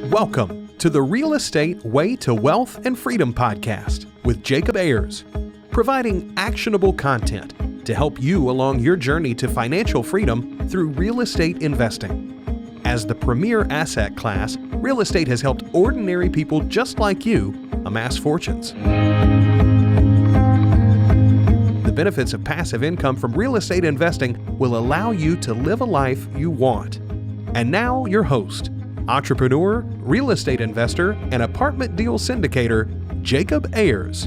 Welcome to the Real Estate Way to Wealth and Freedom podcast with Jacob Ayers, providing actionable content to help you along your journey to financial freedom through real estate investing. As the premier asset class, real estate has helped ordinary people just like you amass fortunes. The benefits of passive income from real estate investing will allow you to live a life you want. And now your host, entrepreneur, real estate investor, and apartment deal syndicator, Jacob Ayers.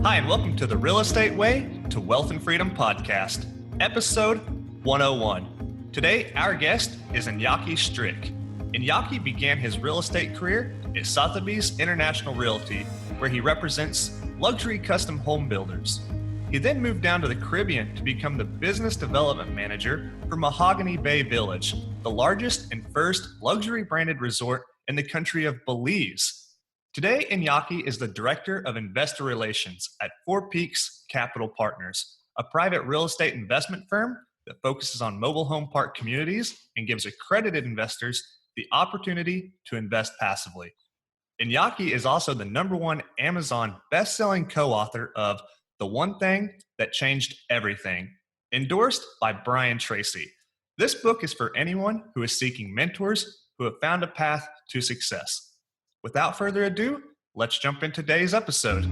Hi, and welcome to the Real Estate Way to Wealth and Freedom podcast, episode 101. Today, our guest is Inaky Strick. Inaky began his real estate career at Sotheby's International Realty, where he represents luxury custom home builders. He then moved down to the Caribbean to become the business development manager for Mahogany Bay Village, the largest and first luxury branded resort in the country of Belize. Today, Inaky is the director of investor relations at Four Peaks Capital Partners, a private real estate investment firm that focuses on mobile home park communities and gives accredited investors the opportunity to invest passively. Inaky is also the #1 Amazon best-selling co-author of The One Thing That Changed Everything, endorsed by Brian Tracy. This book is for anyone who is seeking mentors who have found a path to success. Without further ado, let's jump into today's episode.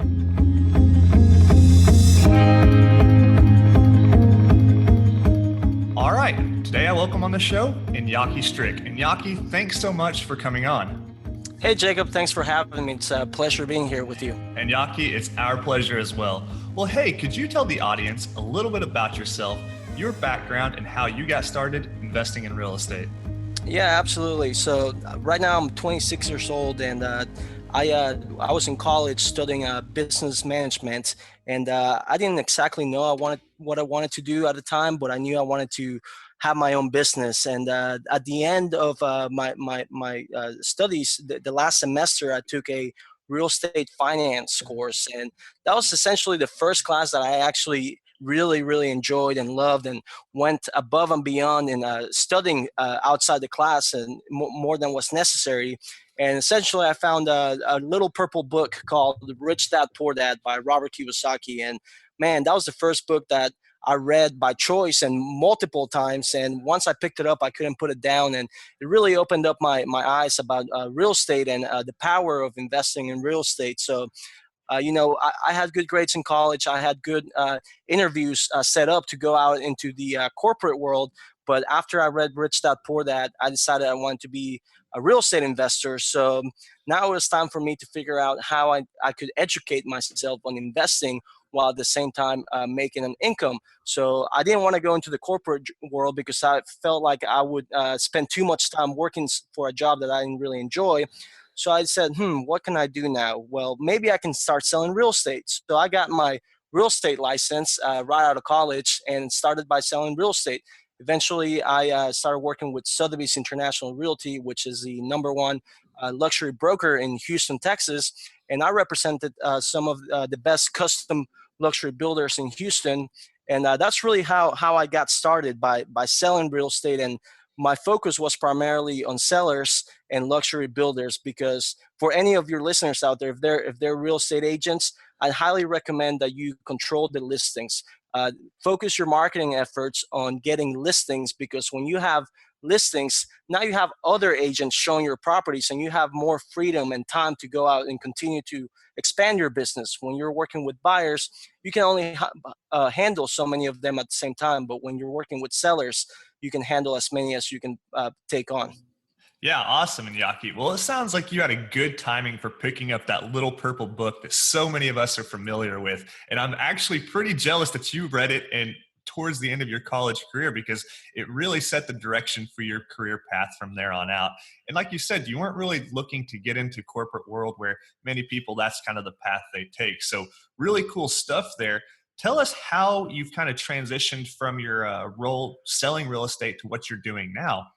All right, today I welcome on the show Inaky Strick. Inaky, thanks so much for coming on. Hey Jacob, thanks for having me. It's a pleasure being here with you. Inaky, it's our pleasure as well. Well, hey, could you tell the audience a little bit about yourself, your background, and how you got started investing in real estate? Yeah, absolutely. So right now I'm 26 years old, and I was in college studying business management, and I didn't exactly know what I wanted to do at the time, but I knew I wanted to have my own business. And at the end of my studies, the last semester, I took a real estate finance course, and that was essentially the first class that I actually really enjoyed and loved, and went above and beyond in studying outside the class and more than was necessary. And essentially I found a little purple book called Rich Dad Poor Dad by Robert Kiyosaki, and man, that was the first book that I read by choice and multiple times. And once I picked it up, I couldn't put it down. And it really opened up my eyes about real estate and the power of investing in real estate. So, I had good grades in college. I had good interviews set up to go out into the corporate world. But after I read Rich Dad Poor Dad, I decided I wanted to be a real estate investor. So now it was time for me to figure out how I could educate myself on investing while at the same time making an income. So I didn't want to go into the corporate world because I felt like I would spend too much time working for a job that I didn't really enjoy. So I said, what can I do now? Well, maybe I can start selling real estate. So I got my real estate license right out of college and started by selling real estate. Eventually, I started working with Sotheby's International Realty, which is the #1 luxury broker in Houston, Texas. And I represented some of the best custom luxury builders in Houston. And that's really how I got started by selling real estate. And my focus was primarily on sellers and luxury builders, because for any of your listeners out there, if they're real estate agents, I highly recommend that you control the listings. Focus your marketing efforts on getting listings, because when you have listings, now you have other agents showing your properties and you have more freedom and time to go out and continue to expand your business. When you're working with buyers, you can only handle so many of them at the same time. But when you're working with sellers, you can handle as many as you can take on. Yeah, awesome, Inaky. Well, it sounds like you had a good timing for picking up that little purple book that so many of us are familiar with. And I'm actually pretty jealous that you read it and towards the end of your college career, because it really set the direction for your career path from there on out. And like you said, you weren't really looking to get into corporate world where many people, that's kind of the path they take. So really cool stuff there. Tell us how you've kind of transitioned from your role selling real estate to what you're doing now.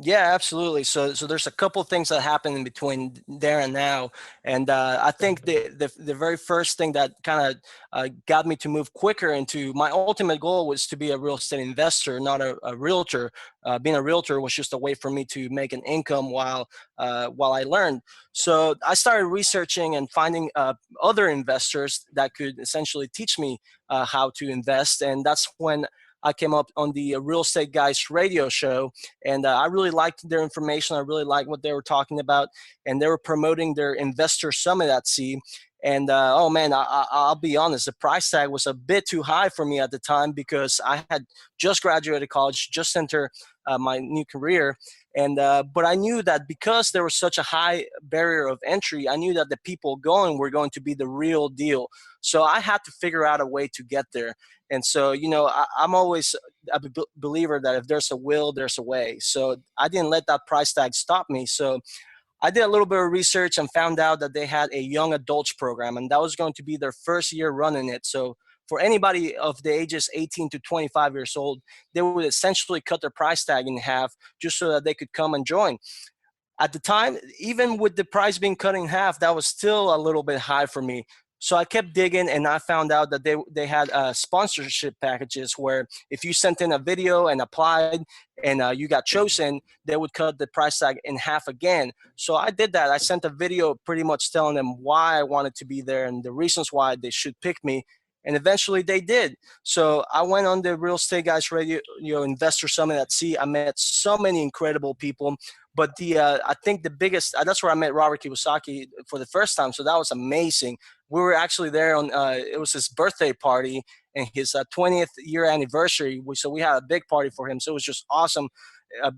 Yeah, absolutely. So there's a couple things that happen in between there and now, and I think the very first thing that kind of got me to move quicker into my ultimate goal was to be a real estate investor, not a realtor. Being a realtor was just a way for me to make an income while I learned. So I started researching and finding other investors that could essentially teach me how to invest, and that's when I came up on the Real Estate Guys radio show, and I really liked their information. I really liked what they were talking about, and they were promoting their investor summit at sea. And oh man, I'll be honest, the price tag was a bit too high for me at the time because I had just graduated college, just entered my new career, and but I knew that because there was such a high barrier of entry, I knew that the people going were going to be the real deal. So I had to figure out a way to get there. And so, I'm always a believer that if there's a will, there's a way. So I didn't let that price tag stop me. So I did a little bit of research and found out that they had a young adults program, and that was going to be their first year running it. So for anybody of the ages 18 to 25 years old, they would essentially cut their price tag in half just so that they could come and join. At the time, even with the price being cut in half, that was still a little bit high for me. So I kept digging, and I found out that they had sponsorship packages where if you sent in a video and applied and you got chosen, they would cut the price tag in half again. So I did that. I sent a video pretty much telling them why I wanted to be there and the reasons why they should pick me. And eventually they did. So I went on the Real Estate Guys Radio, Investor Summit at Sea. I met so many incredible people. But I think the biggest, that's where I met Robert Kiyosaki for the first time. So that was amazing. We were actually there on, it was his birthday party and his 20th year anniversary. So we had a big party for him. So it was just awesome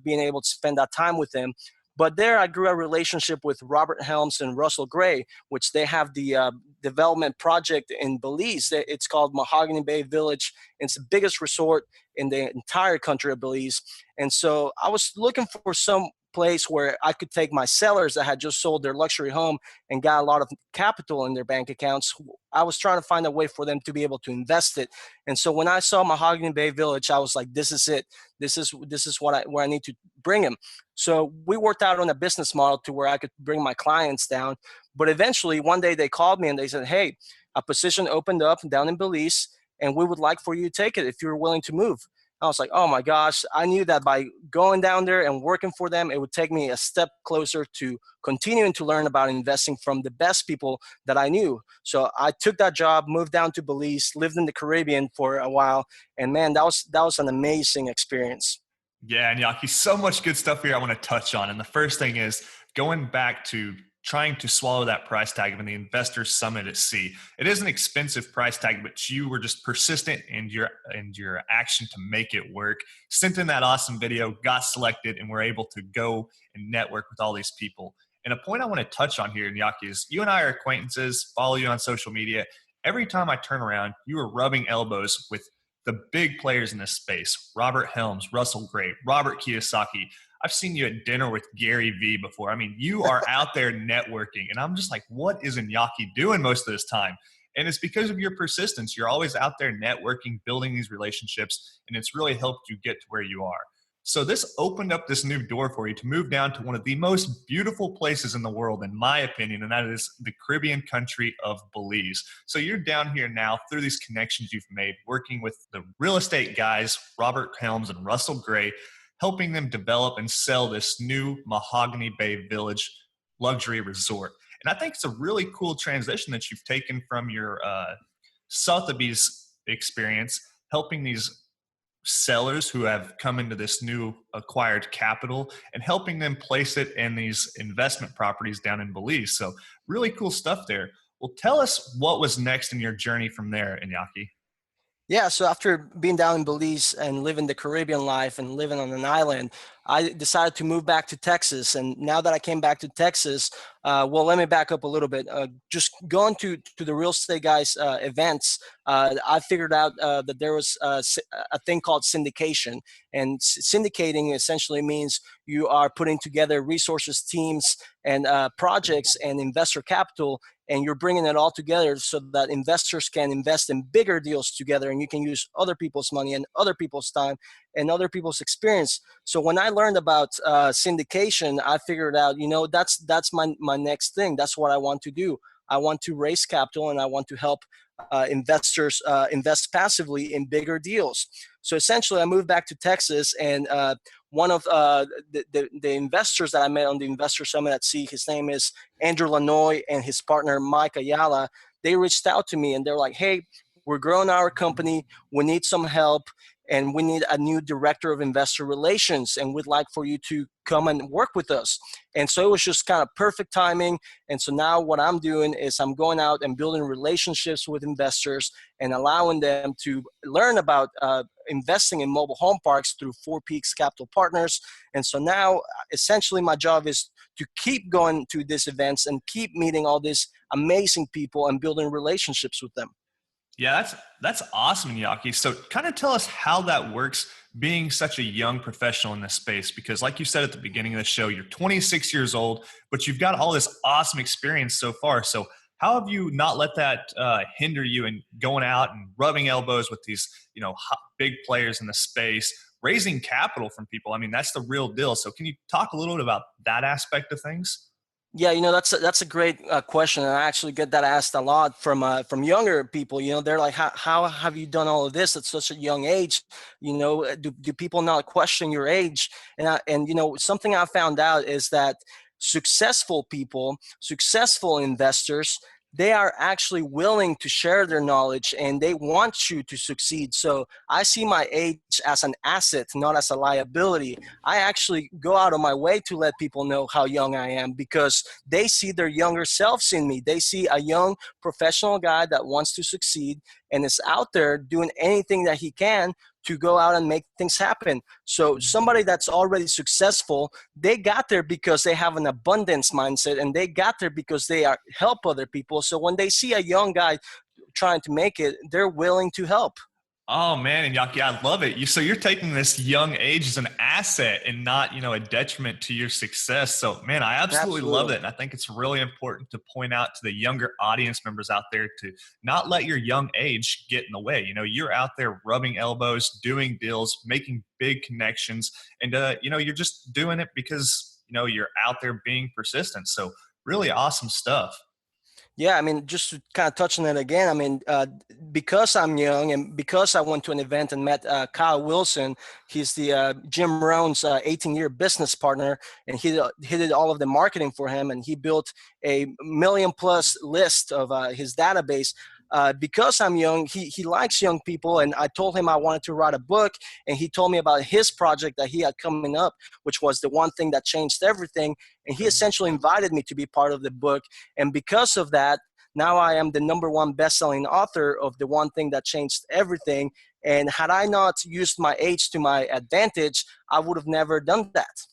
being able to spend that time with him. But there I grew a relationship with Robert Helms and Russell Gray, which they have the development project in Belize. It's called Mahogany Bay Village. It's the biggest resort in the entire country of Belize. And so I was looking for some place where I could take my sellers that had just sold their luxury home and got a lot of capital in their bank accounts. I was trying to find a way for them to be able to invest it. And so when I saw Mahogany Bay Village, I was like, this is it. This is where I need to bring them. So we worked out on a business model to where I could bring my clients down. But eventually one day they called me and they said, hey, a position opened up down in Belize and we would like for you to take it if you're willing to move. I was like, oh my gosh, I knew that by going down there and working for them, it would take me a step closer to continuing to learn about investing from the best people that I knew. So I took that job, moved down to Belize, lived in the Caribbean for a while, and man, that was an amazing experience. Yeah, and Yaki, so much good stuff here I want to touch on. And the first thing is going back to trying to swallow that price tag in the Investor Summit at Sea. It is an expensive price tag, but you were just persistent in your action to make it work. Sent in that awesome video, got selected, and were able to go and network with all these people. And a point I want to touch on here, Yaki, is you and I are acquaintances, follow you on social media. Every time I turn around, you are rubbing elbows with the big players in this space: Robert Helms, Russell Gray, Robert Kiyosaki. I've seen you at dinner with Gary Vee before. I mean, you are out there networking. And I'm just like, what is Inaky doing most of this time? And it's because of your persistence. You're always out there networking, building these relationships, and it's really helped you get to where you are. So this opened up this new door for you to move down to one of the most beautiful places in the world, in my opinion, and that is the Caribbean country of Belize. So you're down here now through these connections you've made, working with the real estate guys, Robert Helms and Russell Gray, helping them develop and sell this new Mahogany Bay Village luxury resort. And I think it's a really cool transition that you've taken from your Sotheby's experience, helping these sellers who have come into this new acquired capital and helping them place it in these investment properties down in Belize. So really cool stuff there. Well, tell us what was next in your journey from there, Inaky. Yeah, so after being down in Belize and living the Caribbean life and living on an island, I decided to move back to Texas. And now that I came back to Texas, well, let me back up a little bit. Just going to the Real Estate Guys events, I figured out that there was a thing called syndication. And syndicating essentially means you are putting together resources, teams, and projects and investor capital, and you're bringing it all together so that investors can invest in bigger deals together, and you can use other people's money and other people's time and other people's experience. So when I learned about syndication, I figured out, that's my next thing. That's what I want to do. I want to raise capital, and I want to help investors invest passively in bigger deals. So essentially, I moved back to Texas, and one of the investors that I met on the Investor Summit at Sea, his name is Andrew Lanoy, and his partner Mike Ayala. They reached out to me, and they're like, "Hey, we're growing our company. We need some help, and we need a new director of investor relations, and we'd like for you to come and work with us." And so it was just kind of perfect timing. And so now what I'm doing is I'm going out and building relationships with investors and allowing them to learn about investing in mobile home parks through Four Peaks Capital Partners. And so now essentially my job is to keep going to these events and keep meeting all these amazing people and building relationships with them. Yeah, that's awesome, Inaky. So kind of tell us how that works being such a young professional in this space, because like you said at the beginning of the show, you're 26 years old, but you've got all this awesome experience so far. So how have you not let that hinder you in going out and rubbing elbows with these, big players in the space, raising capital from people? I mean, that's the real deal. So can you talk a little bit about that aspect of things? Yeah, that's a great question, and I actually get that asked a lot from younger people. They're like, "How have you done all of this at such a young age? Do people not question your age?" And something I found out is that successful people, successful investors, they are actually willing to share their knowledge, and they want you to succeed. So I see my age as an asset, not as a liability. I actually go out of my way to let people know how young I am, because they see their younger selves in me. They see a young professional guy that wants to succeed and is out there doing anything that he can to go out and make things happen. So somebody that's already successful, they got there because they have an abundance mindset, and they got there because they help other people. So when they see a young guy trying to make it, they're willing to help. Oh man, Inaky, I love it. So you're taking this young age as an asset and not, a detriment to your success. So man, I absolutely love it. And I think it's really important to point out to the younger audience members out there to not let your young age get in the way. You're out there rubbing elbows, doing deals, making big connections, and you're just doing it because, you're out there being persistent. So really awesome stuff. Yeah, I mean, just to kind of touch on it again, I mean, because I'm young and because I went to an event and met Kyle Wilson, he's the Jim Rohn's 18-year business partner, and he did all of the marketing for him, and he built a million-plus list of his database. Because I'm young, he likes young people, and I told him I wanted to write a book, and he told me about his project that he had coming up, which was the one thing that changed everything, and he essentially invited me to be part of the book. And because of that, now I am the #1 best-selling author of the one thing that changed everything. And had I not used my age to my advantage, I would have never done that.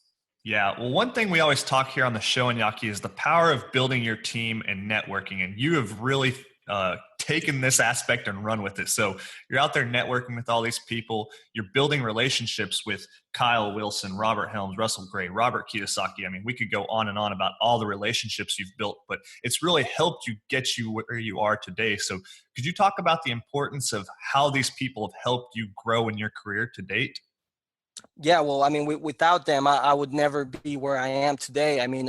Yeah. Well, one thing we always talk here on the show, Inaky, is the power of building your team and networking. And you have really taken this aspect and run with it. So you're out there networking with all these people. You're building relationships with Kyle Wilson, Robert Helms, Russell Gray, Robert Kiyosaki. I mean, we could go on and on about all the relationships you've built, but it's really helped you get you where you are today. So could you talk about the importance of how these people have helped you grow in your career to date? Yeah, well, I mean, without them, I would never be where I am today. I mean,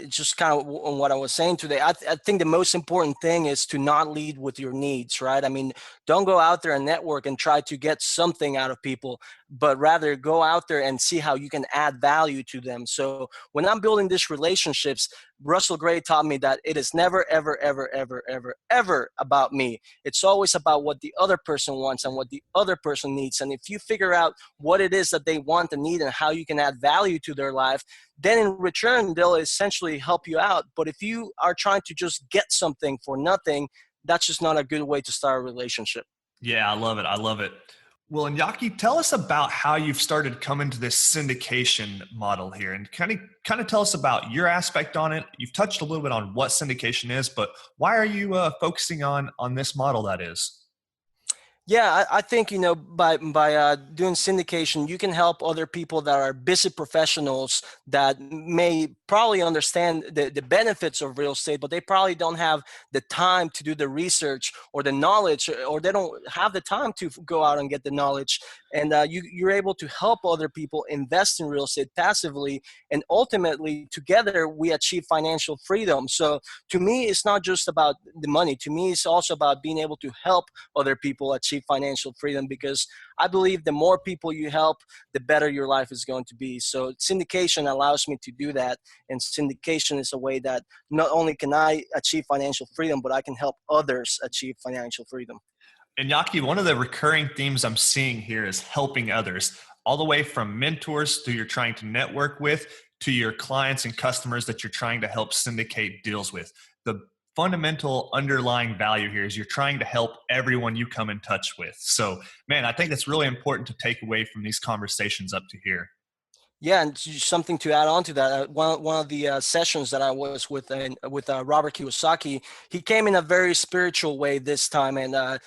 just kind of on what I was saying today, I think the most important thing is to not lead with your needs, right? I mean, don't go out there and network and try to get something out of people, but rather go out there and see how you can add value to them. So when I'm building these relationships, Russell Gray taught me that it is never, ever, ever, ever, ever, ever about me. It's always about what the other person wants and what the other person needs. And if you figure out what it is that they want and need and how you can add value to their life, then in return, they'll essentially help you out. But if you are trying to just get something for nothing, that's just not a good way to start a relationship. Yeah, I love it. I love it. Well, Inaky, tell us about how you've started coming to this syndication model here, and kind of tell us about your aspect on it. You've touched a little bit on what syndication is, but why are you focusing on this model that is? Yeah, I think, by doing syndication, you can help other people that are busy professionals that may probably understand the benefits of real estate, but they probably don't have the time to do the research or the knowledge, or they don't have the time to go out and get the knowledge. and you're able to help other people invest in real estate passively, and ultimately together we achieve financial freedom. So to me, it's not just about the money. To me, it's also about being able to help other people achieve financial freedom, because I believe the more people you help, the better your life is going to be. So syndication allows me to do that, and syndication is a way that not only can I achieve financial freedom, but I can help others achieve financial freedom. And Yaki, one of the recurring themes I'm seeing here is helping others, all the way from mentors who you're trying to network with to your clients and customers that you're trying to help syndicate deals with. The fundamental underlying value here is you're trying to help everyone you come in touch with. So, man, I think that's really important to take away from these conversations up to here. Yeah, and something to add on to that, one of the sessions that I was with Robert Kiyosaki, he came in a very spiritual way this time, and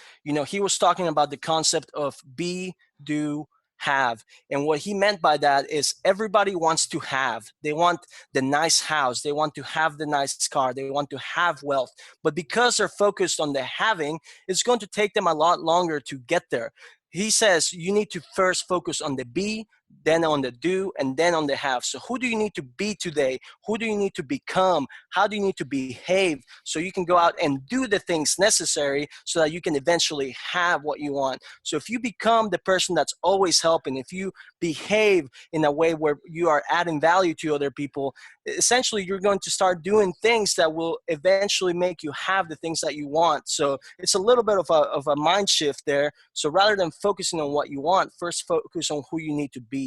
he was talking about the concept of be, do, have, and what he meant by that is everybody wants to have. They want the nice house, they want to have the nice car, they want to have wealth, but because they're focused on the having, it's going to take them a lot longer to get there. He says you need to first focus on the be, then on the do, and then on the have. So who do you need to be today? Who do you need to become? How do you need to behave so you can go out and do the things necessary so that you can eventually have what you want? So if you become the person that's always helping, if you behave in a way where you are adding value to other people, essentially you're going to start doing things that will eventually make you have the things that you want. So it's a little bit of a mind shift there. So rather than focusing on what you want, first focus on who you need to be.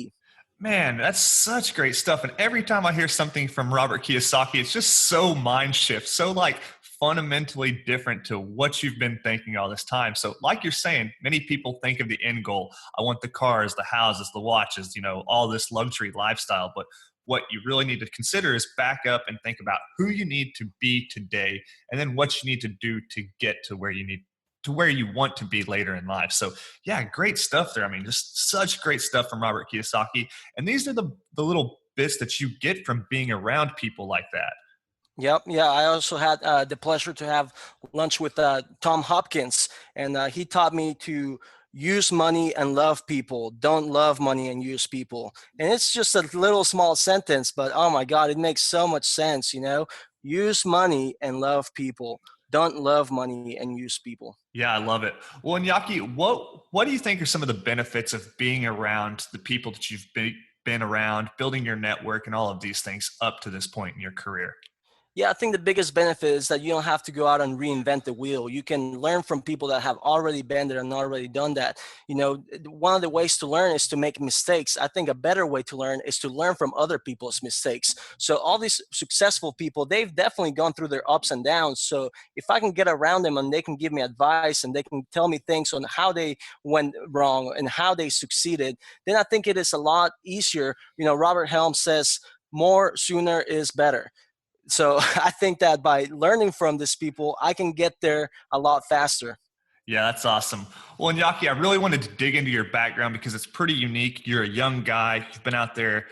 Man, that's such great stuff. And every time I hear something from Robert Kiyosaki, it's just so mind shift, so like fundamentally different to what you've been thinking all this time. So like you're saying, many people think of the end goal. I want the cars, the houses, the watches, all this luxury lifestyle. But what you really need to consider is back up and think about who you need to be today, and then what you need to do to get to where you want to be later in life. So yeah, great stuff there. I mean, just such great stuff from Robert Kiyosaki. And these are the little bits that you get from being around people like that. Yep. Yeah. I also had the pleasure to have lunch with Tom Hopkins, and he taught me to use money and love people. Don't love money and use people. And it's just a little small sentence, but oh my God, it makes so much sense. Use money and love people. Don't love money and use people. Yeah, I love it. Well, and Yaki, what do you think are some of the benefits of being around the people that you've been around, building your network and all of these things up to this point in your career? Yeah, I think the biggest benefit is that you don't have to go out and reinvent the wheel. You can learn from people that have already been there and already done that. One of the ways to learn is to make mistakes. I think a better way to learn is to learn from other people's mistakes. So all these successful people, they've definitely gone through their ups and downs. So if I can get around them and they can give me advice and they can tell me things on how they went wrong and how they succeeded, then I think it is a lot easier. Robert Helms says, more sooner is better. So I think that by learning from these people, I can get there a lot faster. Yeah, that's awesome. Well, and Yaki, I really wanted to dig into your background because it's pretty unique. You're a young guy. You've been out there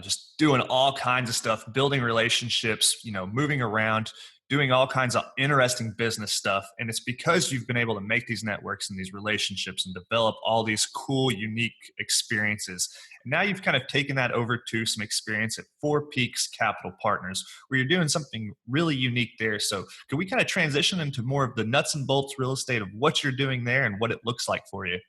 just doing all kinds of stuff, building relationships, moving around, doing all kinds of interesting business stuff. And it's because you've been able to make these networks and these relationships and develop all these cool, unique experiences. And now you've kind of taken that over to some experience at Four Peaks Capital Partners, where you're doing something really unique there. So can we kind of transition into more of the nuts and bolts real estate of what you're doing there and what it looks like for you?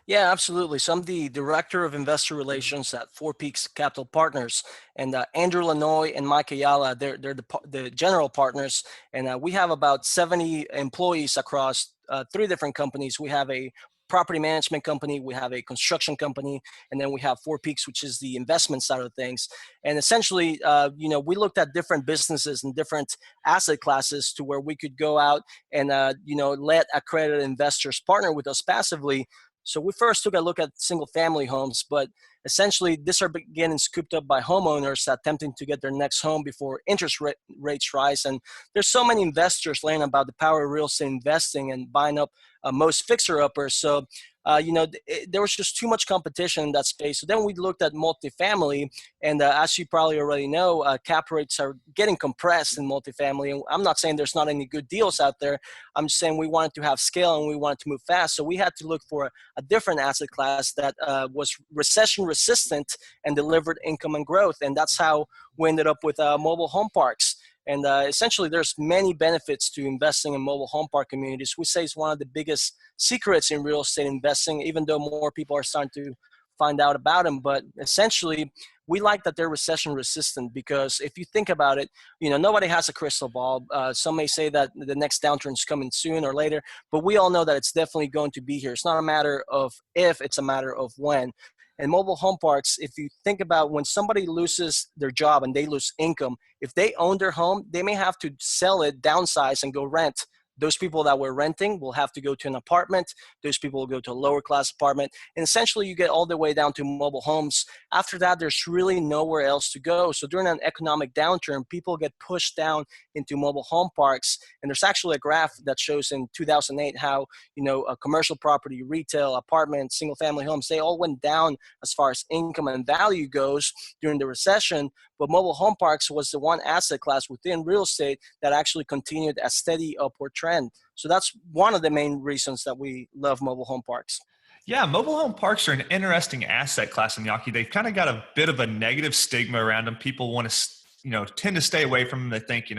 Yeah, absolutely. So I'm the director of investor relations at Four Peaks Capital Partners, and Andrew Lanoy and Mike Ayala, they're the general partners, and we have about 70 employees across three different companies. We have a property management company, we have a construction company, and then we have Four Peaks, which is the investment side of things. And essentially, we looked at different businesses and different asset classes to where we could go out and, let accredited investors partner with us passively. So we first took a look at single family homes, but essentially these are getting scooped up by homeowners attempting to get their next home before interest rates rise. And there's so many investors learning about the power of real estate investing and buying up most fixer uppers. So there was just too much competition in that space. So then we looked at multifamily, and as you probably already know, cap rates are getting compressed in multifamily. And I'm not saying there's not any good deals out there. I'm just saying we wanted to have scale and we wanted to move fast. So we had to look for a different asset class that was recession resistant and delivered income and growth. And that's how we ended up with mobile home parks. And essentially, there's many benefits to investing in mobile home park communities. We say it's one of the biggest secrets in real estate investing, even though more people are starting to find out about them. But essentially, we like that they're recession resistant because if you think about it, nobody has a crystal ball. Some may say that the next downturn is coming soon or later, but we all know that it's definitely going to be here. It's not a matter of if, it's a matter of when. And mobile home parks, if you think about when somebody loses their job and they lose income, if they own their home, they may have to sell it, downsize, and go rent. Those people that were renting will have to go to an apartment. Those people will go to a lower class apartment. And essentially, you get all the way down to mobile homes. After that, there's really nowhere else to go. So during an economic downturn, people get pushed down into mobile home parks. And there's actually a graph that shows in 2008 how, a commercial property, retail, apartments, single family homes, they all went down as far as income and value goes during the recession. But mobile home parks was the one asset class within real estate that actually continued a steady upward trend. So that's one of the main reasons that we love mobile home parks. Yeah, mobile home parks are an interesting asset class in Yaki. They've kind of got a bit of a negative stigma around them. People want to, tend to stay away from them. They think,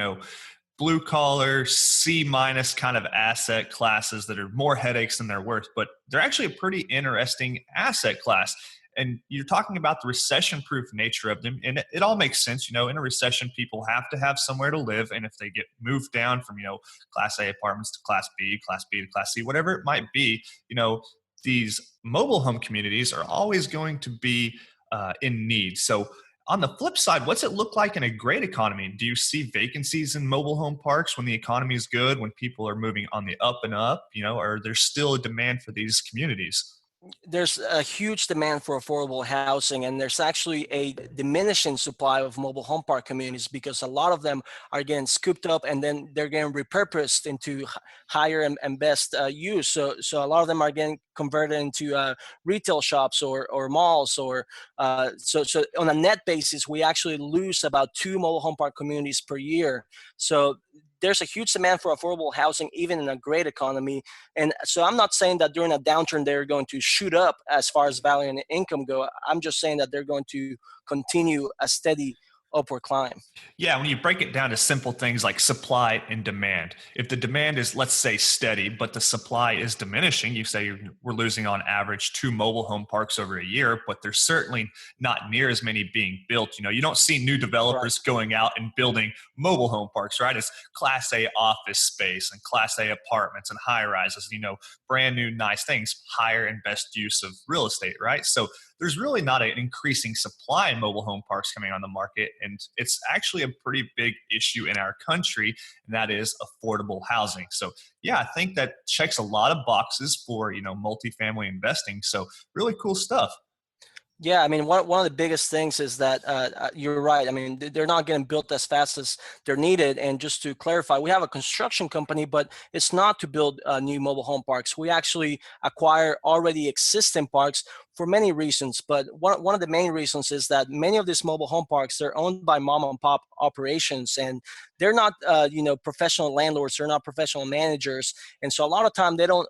blue collar, C minus kind of asset classes that are more headaches than they're worth, but they're actually a pretty interesting asset class. And you're talking about the recession-proof nature of them, and it all makes sense. In a recession, people have to have somewhere to live, and if they get moved down from, Class A apartments to Class B to Class C, whatever it might be, these mobile home communities are always going to be in need. So on the flip side, what's it look like in a great economy? Do you see vacancies in mobile home parks when the economy is good, when people are moving on the up and up, or there's still a demand for these communities? There's a huge demand for affordable housing, and there's actually a diminishing supply of mobile home park communities because a lot of them are getting scooped up and then they're getting repurposed into higher and best use. So a lot of them are getting converted into retail shops or malls, or so on a net basis, we actually lose about 2 mobile home park communities per year. So there's a huge demand for affordable housing, even in a great economy. And so I'm not saying that during a downturn, they're going to shoot up as far as value and income go. I'm just saying that they're going to continue a steady upward climb. Yeah, when you break it down to simple things like supply and demand, if the demand is, let's say, steady, but the supply is diminishing, you say we're losing on average 2 mobile home parks over a year, but there's certainly not near as many being built. You don't see new developers going out and building mobile home parks, right? It's Class A office space and Class A apartments and high rises, brand new, nice things, higher and best use of real estate, right? So there's really not an increasing supply in mobile home parks coming on the market. And it's actually a pretty big issue in our country, and that is affordable housing. So yeah, I think that checks a lot of boxes for, multifamily investing. So really cool stuff. Yeah, I mean, one of the biggest things is that you're right. I mean, they're not getting built as fast as they're needed. And just to clarify, we have a construction company, but it's not to build new mobile home parks. We actually acquire already existing parks for many reasons. But one of the main reasons is that many of these mobile home parks, they're owned by mom and pop operations, and they're not, professional landlords. They're not professional managers, and so a lot of time they don't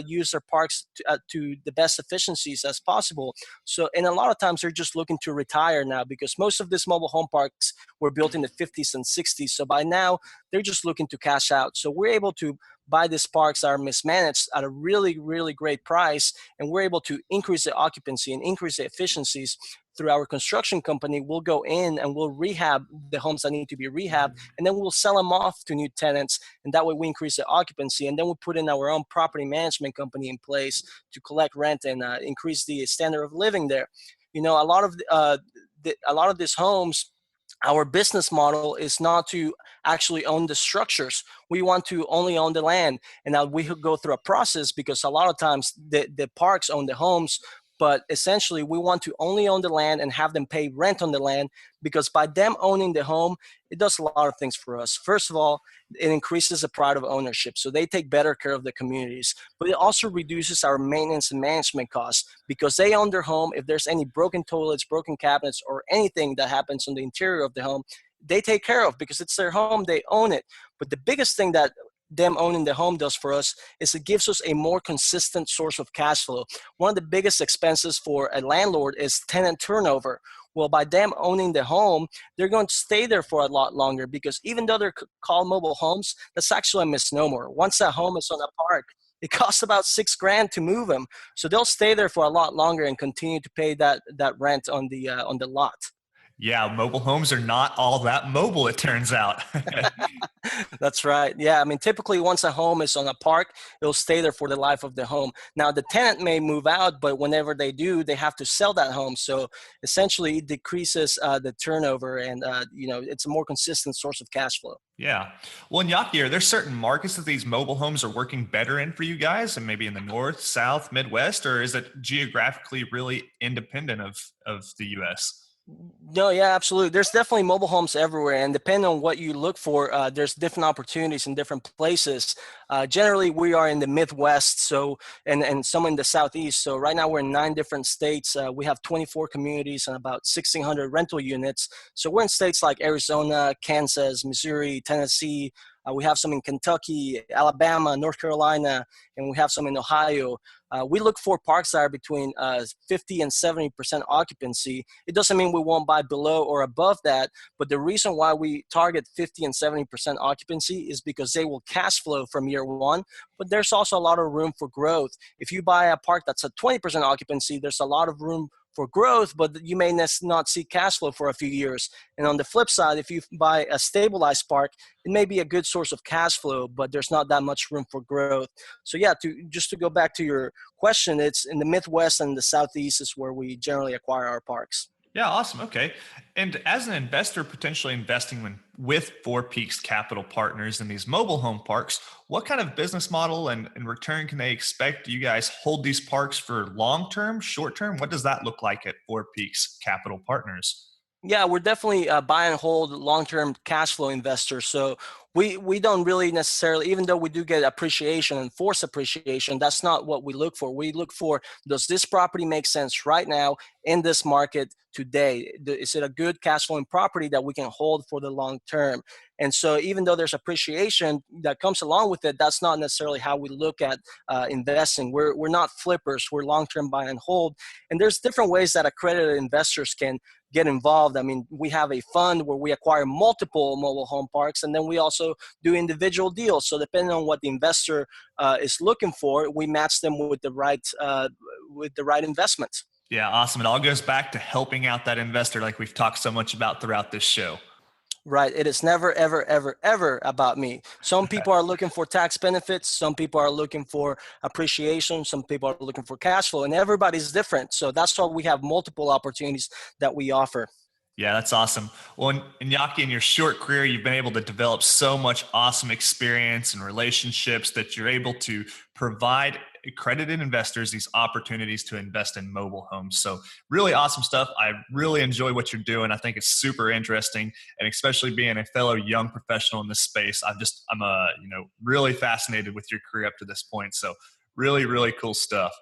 use their parks to the best efficiencies as possible. So, and a lot of times they're just looking to retire now because most of these mobile home parks were built in the 50s and 60s. So by now they're just looking to cash out. So we're able to buy these parks that are mismanaged at a really, really great price, and we're able to increase the occupancy and increase the efficiencies. Through our construction company, we'll go in and we'll rehab the homes that need to be rehabbed, and then we'll sell them off to new tenants, and that way we increase the occupancy, and then we put in our own property management company in place to collect rent and increase the standard of living there. A lot of these homes, our business model is not to actually own the structures. We want to only own the land. And now we go through a process because a lot of times the parks own the homes, but essentially we want to only own the land and have them pay rent on the land, because by them owning the home, it does a lot of things for us. First of all, it increases the pride of ownership, so they take better care of the communities. But it also reduces our maintenance and management costs, because they own their home. If there's any broken toilets, broken cabinets, or anything that happens on the interior of the home, they take care of, because it's their home, they own it. But the biggest thing that them owning the home does for us is it gives us a more consistent source of cash flow. One of the biggest expenses for a landlord is tenant turnover. Well, by them owning the home, they're going to stay there for a lot longer, because even though they're called mobile homes, that's actually a misnomer. Once that home is on a park, it costs about $6,000 to move them. So they'll stay there for a lot longer and continue to pay that rent on the lot. Yeah, mobile homes are not all that mobile, it turns out. That's right. Yeah, I mean, typically once a home is on a park, it'll stay there for the life of the home. Now, the tenant may move out, but whenever they do, they have to sell that home. So essentially, it decreases the turnover, and it's a more consistent source of cash flow. Yeah. Well, Inaky, are there certain markets that these mobile homes are working better in for you guys, and maybe in the north, south, Midwest, or is it geographically really independent of the U.S.? No, yeah, absolutely. There's definitely mobile homes everywhere, and depending on what you look for, there's different opportunities in different places. Generally, we are in the Midwest, so and some in the Southeast. So right now we're in 9 different states. We have 24 communities and about 1,600 rental units. So we're in states like Arizona, Kansas, Missouri, Tennessee. We have some in Kentucky, Alabama, North Carolina, and we have some in Ohio. We look for parks that are between 50 and 70% occupancy. It doesn't mean we won't buy below or above that, but the reason why we target 50 and 70% occupancy is because they will cash flow from year one, but there's also a lot of room for growth. If you buy a park that's at 20% occupancy, there's a lot of room for growth, but you may not see cash flow for a few years. And on the flip side, if you buy a stabilized park, it may be a good source of cash flow, but there's not that much room for growth. So yeah, just to go back to your question, it's in the Midwest and the Southeast is where we generally acquire our parks. Yeah, awesome. Okay. And as an investor potentially investing with Four Peaks Capital Partners in these mobile home parks, what kind of business model and return can they expect? Do you guys hold these parks for long-term, short-term? What does that look like at Four Peaks Capital Partners? Yeah, we're definitely buy and hold long-term cash flow investors. So we don't really necessarily, even though we do get appreciation and force appreciation, that's not what we look for. We look for, does this property make sense right now in this market today? Is it a good cash flowing property that we can hold for the long term? And so even though there's appreciation that comes along with it, that's not necessarily how we look at investing. We're not flippers. We're long-term buy and hold. And there's different ways that accredited investors can get involved. I mean, we have a fund where we acquire multiple mobile home parks, and then we also do individual deals. So depending on what the investor is looking for, we match them with the right investment. Yeah, awesome. It all goes back to helping out that investor like we've talked so much about throughout this show. Right. It is never, ever, ever, ever about me. Some people are looking for tax benefits. Some people are looking for appreciation. Some people are looking for cash flow, and everybody's different. So that's why we have multiple opportunities that we offer. Yeah, that's awesome. Well, Inaky, in your short career, you've been able to develop so much awesome experience and relationships that you're able to provide accredited investors these opportunities to invest in mobile homes. So really awesome stuff. I really enjoy what you're doing. I think it's super interesting, and especially being a fellow young professional in this space, I'm really fascinated with your career up to this point. So really, really cool stuff.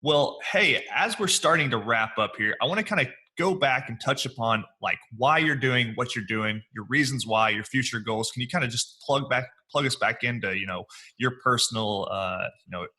Well, hey, as we're starting to wrap up here, I want to kind of go back and touch upon like why you're doing what you're doing, your reasons why, your future goals. Can you kind of just plug us back into, your personal,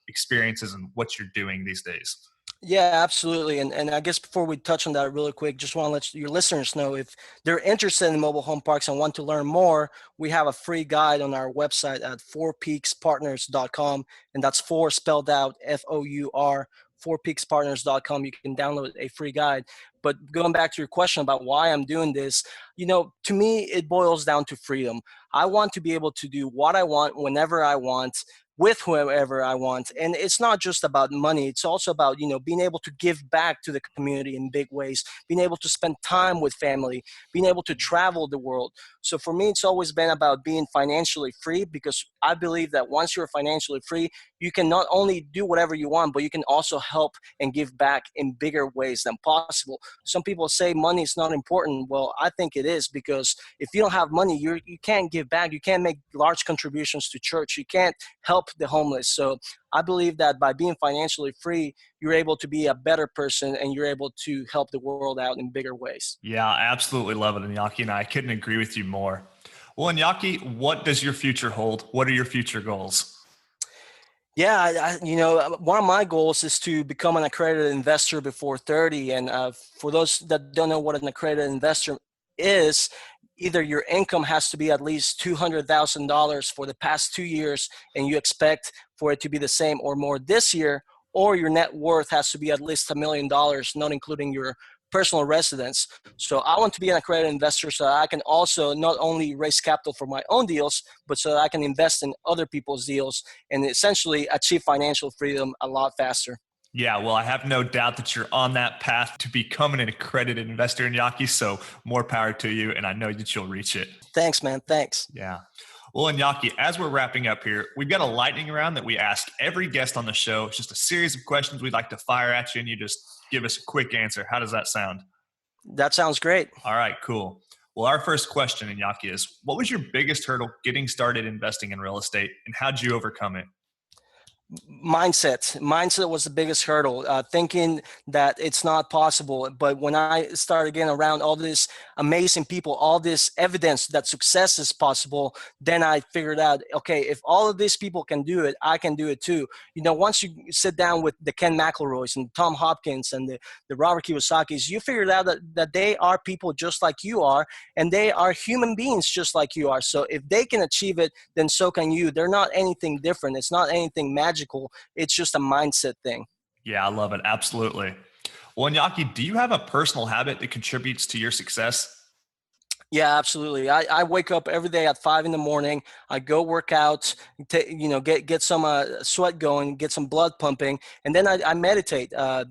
experiences and what you're doing these days? Yeah, absolutely. And I guess before we touch on that really quick, just want to let your listeners know, if they're interested in mobile home parks and want to learn more, we have a free guide on our website at fourpeakspartners.com. And that's four spelled out FOUR, fourpeakspartners.com. You can download a free guide. But going back to your question about why I'm doing this, to me, it boils down to freedom. I want to be able to do what I want, whenever I want, with whoever I want. And it's not just about money. It's also about, being able to give back to the community in big ways, being able to spend time with family, being able to travel the world. So for me, it's always been about being financially free, because I believe that once you're financially free, you can not only do whatever you want, but you can also help and give back in bigger ways than possible. Some people say money is not important. Well, I think it is, because if you don't have money, you can't give back. You can't make large contributions to church. You can't help the homeless. So I believe that by being financially free, you're able to be a better person and you're able to help the world out in bigger ways. Yeah, I absolutely love it, Iñaki, and I couldn't agree with you more. Well, Iñaki, what does your future hold? What are your future goals? Yeah, one of my goals is to become an accredited investor before 30. And for those that don't know what an accredited investor is, either your income has to be at least $200,000 for the past 2 years, and you expect for it to be the same or more this year, or your net worth has to be at least $1 million, not including your personal residence. So I want to be an accredited investor so that I can also not only raise capital for my own deals, but so that I can invest in other people's deals and essentially achieve financial freedom a lot faster. Yeah, well, I have no doubt that you're on that path to becoming an accredited investor, Iñaki, so more power to you, and I know that you'll reach it. Thanks, man. Thanks. Yeah. Well, Iñaki, as we're wrapping up here, we've got a lightning round that we ask every guest on the show. It's just a series of questions we'd like to fire at you, and you just give us a quick answer. How does that sound? That sounds great. All right, cool. Well, our first question, Iñaki, is what was your biggest hurdle getting started investing in real estate, and how did you overcome it? Mindset was the biggest hurdle, thinking that it's not possible. But when I started getting around all these amazing people, all this evidence that success is possible, then I figured out, okay, if all of these people can do it, I can do it too. Once you sit down with the Ken McElroys and Tom Hopkins and the Robert Kiyosaki's, you figured out that they are people just like you are, and they are human beings just like you are. So if they can achieve it, then so can you. They're not anything different. It's not anything magical. It's just a mindset thing. Yeah, I love it. Absolutely. Well, Iñaki, do you have a personal habit that contributes to your success? Yeah, absolutely. I wake up every day at 5 a.m. I go work out, get some sweat going, get some blood pumping, and then I meditate. I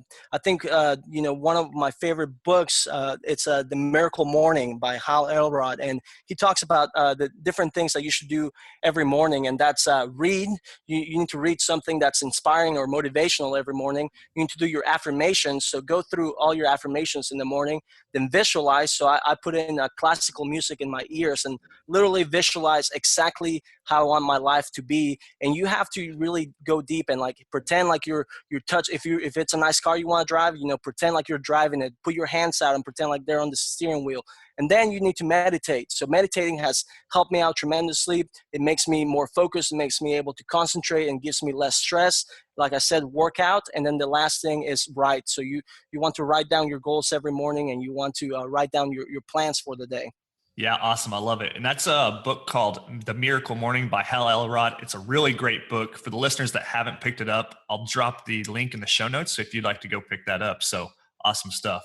think, one of my favorite books, it's The Miracle Morning by Hal Elrod. And he talks about the different things that you should do every morning. And that's read. You need to read something that's inspiring or motivational every morning. You need to do your affirmations. So go through all your affirmations in the morning, then visualize. So I put in a classical music in my ears and literally visualize exactly how I want my life to be. And you have to really go deep and pretend like you're touch. If it's a nice car you want to drive, pretend like you're driving it. Put your hands out and pretend like they're on the steering wheel. And then you need to meditate. So meditating has helped me out tremendously. It makes me more focused. It makes me able to concentrate and gives me less stress. Like I said, workout. And then the last thing is write. So you want to write down your goals every morning, and you want to write down your plans for the day. Yeah, awesome. I love it. And that's a book called The Miracle Morning by Hal Elrod. It's a really great book. For the listeners that haven't picked it up, I'll drop the link in the show notes so if you'd like to go pick that up. So awesome stuff.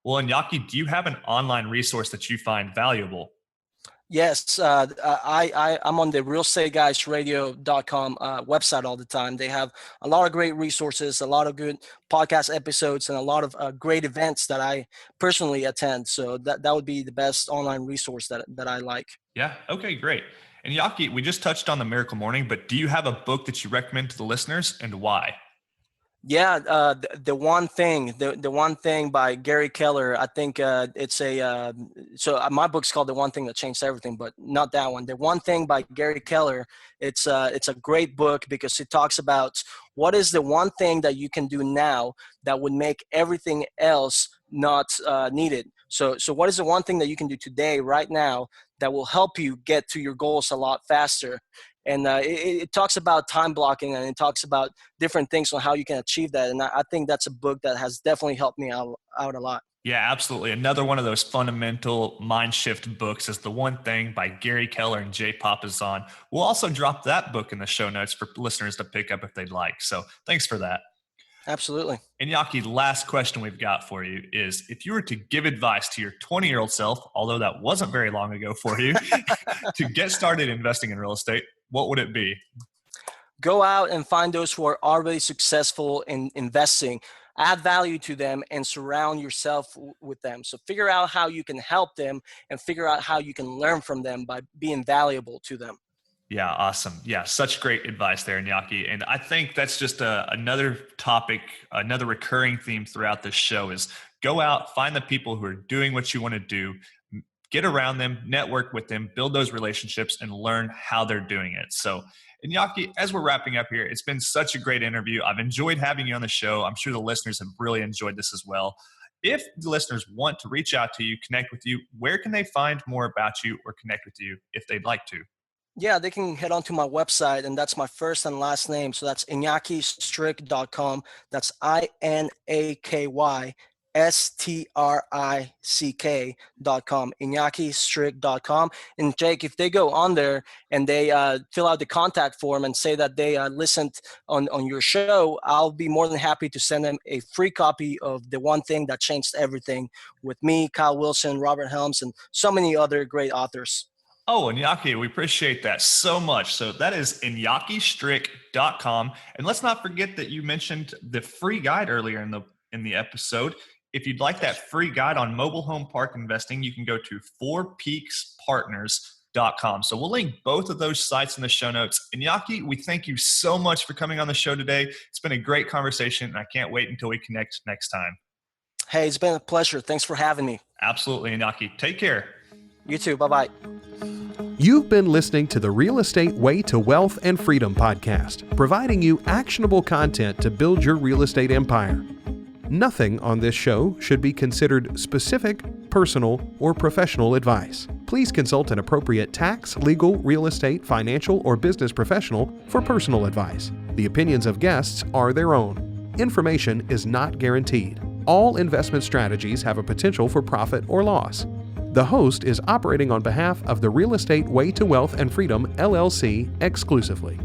Well, Iñaki, do you have an online resource that you find valuable? Yes, I'm on the realestateguysradio.com website all the time. They have a lot of great resources, a lot of good podcast episodes, and a lot of great events that I personally attend. So that would be the best online resource that I like. Yeah. Okay, great. And Iñaki, we just touched on The Miracle Morning, but do you have a book that you recommend to the listeners, and why? Yeah, the one thing, the one thing by Gary Keller. I think it's my book's called The One Thing That Changed Everything, but not that one. The One Thing by Gary Keller. It's a great book because it talks about what is the one thing that you can do now that would make everything else not needed. So what is the one thing that you can do today, right now, that will help you get to your goals a lot faster? And it talks about time blocking, and it talks about different things on how you can achieve that. And I think that's a book that has definitely helped me out a lot. Yeah, absolutely. Another one of those fundamental mind shift books is The One Thing by Gary Keller and Jay Papasan. We'll also drop that book in the show notes for listeners to pick up if they'd like. So thanks for that. Absolutely. Iñaki, last question we've got for you is, if you were to give advice to your 20-year-old self, although that wasn't very long ago for you, to get started investing in real estate, what would it be? Go out and find those who are already successful in investing, add value to them, and surround yourself with them. So figure out how you can help them and figure out how you can learn from them by being valuable to them. Yeah, awesome. Yeah, such great advice there, Inaky. And I think that's just another topic, another recurring theme throughout this show is go out, find the people who are doing what you want to do, get around them, network with them, build those relationships, and learn how they're doing it. So, Inaky, as we're wrapping up here, it's been such a great interview. I've enjoyed having you on the show. I'm sure the listeners have really enjoyed this as well. If the listeners want to reach out to you, connect with you, where can they find more about you or connect with you if they'd like to? Yeah, they can head on to my website, and that's my first and last name. So that's inakystrick.com. That's INAKYSTRICK.com, inakystrick.com. And Jake, if they go on there and they fill out the contact form and say that they listened on your show, I'll be more than happy to send them a free copy of The One Thing That Changed Everything with me, Kyle Wilson, Robert Helms, and so many other great authors. Oh, Inaky, we appreciate that so much. So that is inakystrick.com. And let's not forget that you mentioned the free guide earlier in the episode. If you'd like that free guide on mobile home park investing, you can go to fourpeakspartners.com. So we'll link both of those sites in the show notes. Inaky, we thank you so much for coming on the show today. It's been a great conversation, and I can't wait until we connect next time. Hey, it's been a pleasure. Thanks for having me. Absolutely, Inaky. Take care. You too. Bye-bye. You've been listening to the Real Estate Way to Wealth and Freedom podcast, providing you actionable content to build your real estate empire. Nothing on this show should be considered specific, personal, or professional advice. Please consult an appropriate tax, legal, real estate, financial, or business professional for personal advice. The opinions of guests are their own. Information is not guaranteed. All investment strategies have a potential for profit or loss. The host is operating on behalf of the Real Estate Way to Wealth and Freedom, LLC, exclusively.